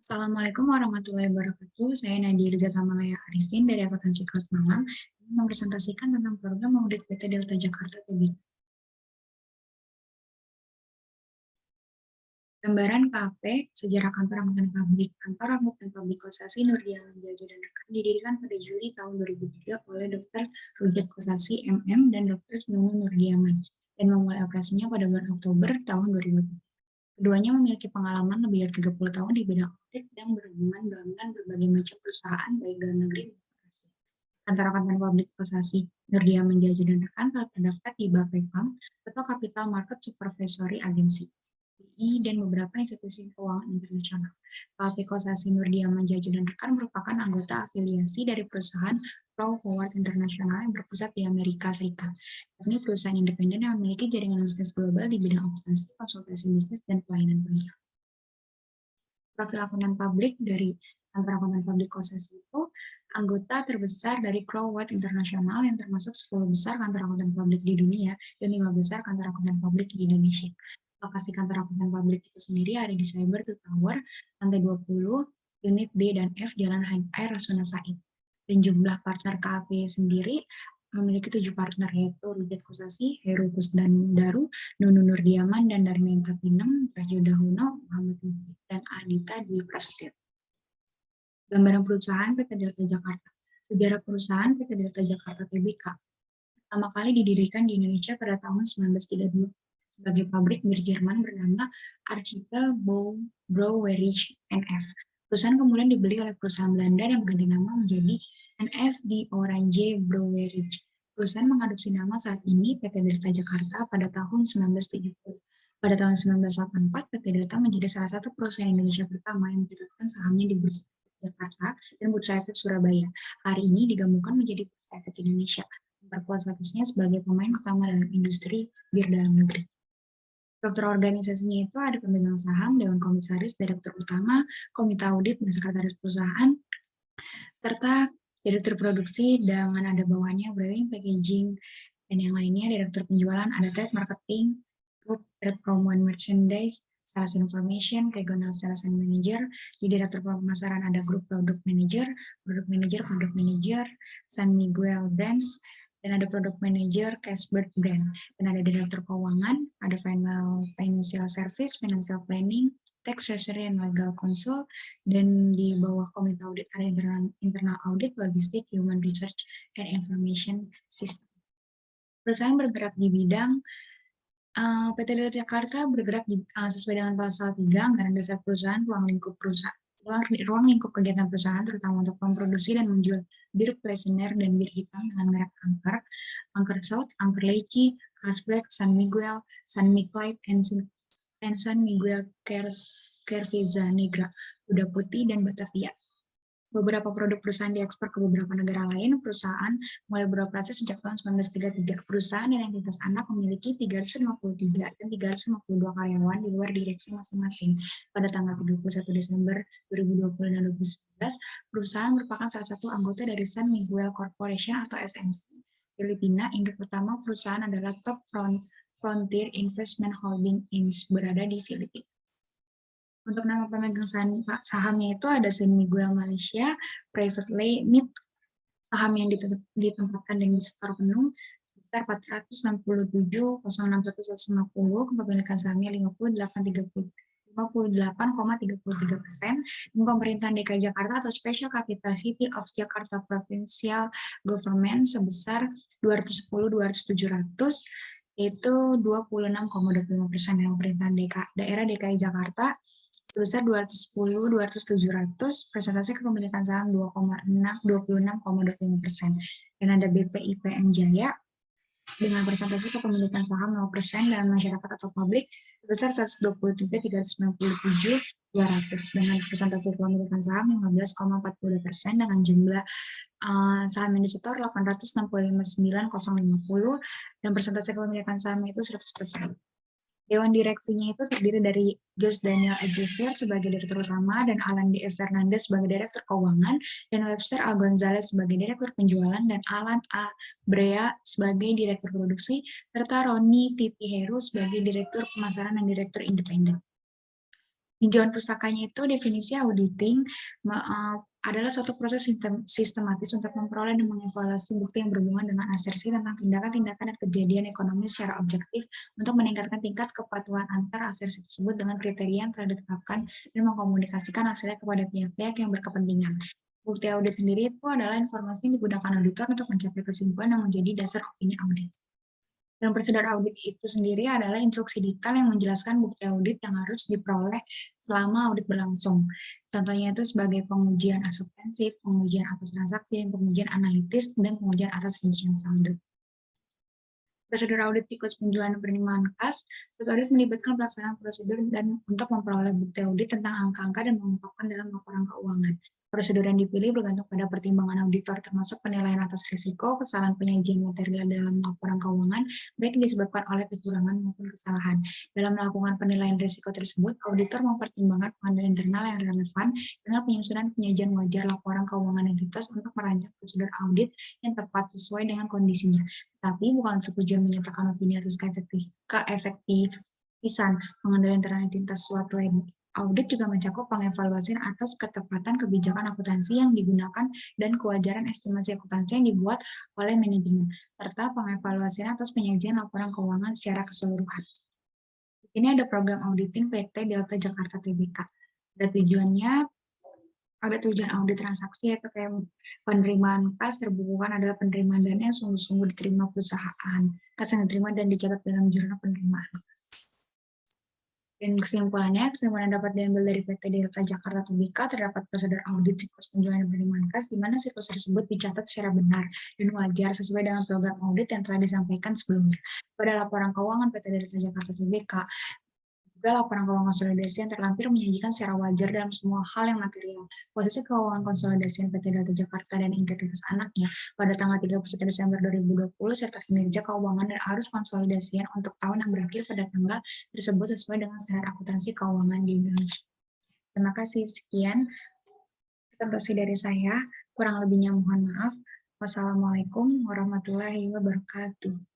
Assalamualaikum warahmatullahi wabarakatuh. Saya Nadia Rizata Malaya Arifin dari Akuntansi Kelas Malang mempresentasikan tentang program audit PT Delta Jakarta Tbk. Gambaran KP, sejarah kantor akuntan publik. Kantor akuntan publik Kosasi Nurdia Menjaja dan rekan didirikan pada Juli tahun 2003 oleh Dr. Rujat Kosasi MM dan Dr. Senunu Nurdiaman dan memulai operasinya pada bulan Oktober tahun 2003. Keduanya memiliki pengalaman lebih dari 30 tahun di bidang audit dan berhubungan dengan berbagai macam perusahaan baik dalam negeri maupun asing. Kantor akuntan publik Kosasi Nurdia Menjaja dan rekan telah terdaftar di Bapepam atau Capital Market Supervisory Agency dan beberapa institusi keuangan internasional. KP Kosasi Nurdia Menjaju dan rekan merupakan anggota afiliasi dari perusahaan Pro Forward International yang berpusat di Amerika Serikat. Ini perusahaan independen yang memiliki jaringan bisnis global di bidang akuntansi, konsultasi bisnis, dan pelayanan pajak. Profil akuntan publik dari kantor akuntan publik Kosasi itu anggota terbesar dari Crowd International yang termasuk 10 besar kantor akuntan publik di dunia dan 5 besar kantor akuntan publik di Indonesia. Lokasi kantor akuntan publik itu sendiri ada di Cyber Tower, lantai 20, unit D dan F, Jalan Air Rasuna Said. Dan jumlah partner KAP sendiri memiliki 7 partner, yaitu Rujat Kosasi, Heru Kusdandaru, Nunu Nurdiaman, dan Darmenta Pinem, Rajo Dahuno, Muhammad Mufid, dan Adita Dwi Prasetyo. Gambaran perusahaan PT Delta Jakarta. Sejarah perusahaan PT Delta Jakarta Tbk. Pertama kali didirikan di Indonesia pada tahun 1932 sebagai pabrik bir Jerman bernama Archipel Breweries NF. Perusahaan kemudian dibeli oleh perusahaan Belanda yang berganti nama menjadi NF di Orange Breweries. Perusahaan mengadopsi nama saat ini PT Delta Jakarta pada tahun 1970. Pada tahun 1984, PT Delta menjadi salah satu perusahaan Indonesia pertama yang mencatatkan sahamnya di Bursa Jakarta dan Bursa Efek Surabaya. Hari ini digabungkan menjadi Bursa Efek Indonesia, memperkuat statusnya sebagai pemain utama dalam industri bir dalam negeri. Struktur organisasinya itu ada pemegang saham, dewan komisaris, direktur utama, komite audit, dan sekretaris perusahaan, serta direktur produksi dengan ada bawahannya brewing, packaging, dan yang lainnya, direktur penjualan, ada trade marketing, group trade promo and merchandise, sales information, regional sales and manager, di direktur pemasaran ada grup product manager, product manager, San Miguel Brands, dan ada product manager, Cashbird Brand, dan ada direktur keuangan, ada financial service, financial planning, tax treasury and legal counsel, dan di bawah komite audit ada internal audit, logistik, human research, and information system. Perusahaan bergerak di bidang PT Delta Jakarta bergerak sesuai dengan pasal 3 anggaran dasar perusahaan, ruang lingkup kegiatan perusahaan terutama untuk memproduksi dan menjual bir Plessener dan bir hitam dengan merek Angker South, Angker Leci, Carlsberg, San Miguel, San Miguel, and San Miguel Cerveza Negra, Kuda Putih, dan Batavia. Beberapa produk perusahaan diekspor ke beberapa negara lain. Perusahaan mulai beroperasi sejak tahun 1933. Perusahaan dan entitas anak memiliki 353 dan 352 karyawan di luar direksi masing-masing. Pada tanggal 31 Desember 2020 dan 2019, perusahaan merupakan salah satu anggota dari San Miguel Corporation atau SMC. Filipina, induk utama perusahaan adalah Top Frontier Investment Holding Inc. berada di Filipina. Untuk nama pemegang sahamnya itu ada San Miguel Malaysia Private Limited, saham yang ditempatkan dan disetor penuh sebesar 467,061,150, kepemilikan sahamnya 58,33%, dan pemerintahan DKI Jakarta atau Special Capital City of Jakarta Provincial Government sebesar 210-200-700, yaitu 26,25%, dan pemerintahan daerah DKI Jakarta sebesar 210-200-700, presentasi kepemilikan saham 26,25%. Dan ada BPIPM Jaya dengan presentasi kepemilikan saham 0% dalam masyarakat atau publik sebesar 123-397-200 dengan presentasi kepemilikan saham 15,40% dengan jumlah saham yang disetor 865.950 dan presentasi kepemilikan saham itu 100%. Dewan direksinya itu terdiri dari Jos Daniel Ejever sebagai direktur utama dan Alan D. Fernandez sebagai direktur keuangan dan Webster A. Gonzalez sebagai direktur penjualan dan Alan A. Brea sebagai direktur produksi serta Roni Titi Heru sebagai direktur pemasaran dan direktur independen. Tinjauan pustakanya itu definisi auditing adalah suatu proses sistematis untuk memperoleh dan mengevaluasi bukti yang berhubungan dengan asersi tentang tindakan-tindakan dan kejadian ekonomi secara objektif untuk meningkatkan tingkat kepatuhan antar asersi tersebut dengan kriteria yang telah ditetapkan dan mengkomunikasikan hasilnya kepada pihak-pihak yang berkepentingan. Bukti audit sendiri itu adalah informasi yang digunakan auditor untuk mencapai kesimpulan yang menjadi dasar opini audit. Dan prosedur audit itu sendiri adalah instruksi detail yang menjelaskan bukti audit yang harus diperoleh selama audit berlangsung. Contohnya itu sebagai pengujian asupensif, pengujian atas transaksi, pengujian analitis, dan pengujian atas rincian saldo. Prosedur audit siklus penjualan dan penerimaan kas, suatu audit melibatkan pelaksanaan prosedur dan untuk memperoleh bukti audit tentang angka-angka dan mengungkapkan dalam laporan keuangan. Prosedur yang dipilih bergantung pada pertimbangan auditor termasuk penilaian atas risiko, kesalahan penyajian material dalam laporan keuangan, baik disebabkan oleh kecurangan maupun kesalahan. Dalam melakukan penilaian risiko tersebut, auditor mempertimbangkan pengendalian internal yang relevan dengan penyusunan penyajian wajar laporan keuangan entitas untuk merancang prosedur audit yang tepat sesuai dengan kondisinya. Tapi bukan untuk tujuan menyatakan opini atas keefektifan pengendalian internal entitas suatu audit juga mencakup pengevaluasian atas ketepatan kebijakan akuntansi yang digunakan dan kewajaran estimasi akuntansi yang dibuat oleh manajemen, serta pengevaluasian atas penyajian laporan keuangan secara keseluruhan. Di sini ada program auditing PT Delta Jakarta Tbk. Ada tujuan audit transaksi yaitu kayak penerimaan kas terbukukan adalah penerimaan dana yang sungguh-sungguh diterima perusahaan, kas yang diterima dan dicatat dalam jurnal penerimaan. Dan kesimpulan dapat diambil dari PT Delta Jakarta Tbk terdapat prosedur audit siklus penjualan dan penerimaan kas di mana siklus tersebut dicatat secara benar dan wajar sesuai dengan program audit yang telah disampaikan sebelumnya. Pada laporan keuangan PT Delta Jakarta Tbk, juga laporan keuangan konsolidasi yang terlampir menyajikan secara wajar dalam semua hal yang material. Posisi keuangan konsolidasi PT Delta Jakarta dan entitas anaknya pada tanggal 31 Desember 2020 serta kinerja keuangan dan arus konsolidasian untuk tahun yang berakhir pada tanggal tersebut sesuai dengan standar akuntansi keuangan di Indonesia. Terima kasih. Sekian presentasi dari saya. Kurang lebihnya mohon maaf. Wassalamualaikum warahmatullahi wabarakatuh.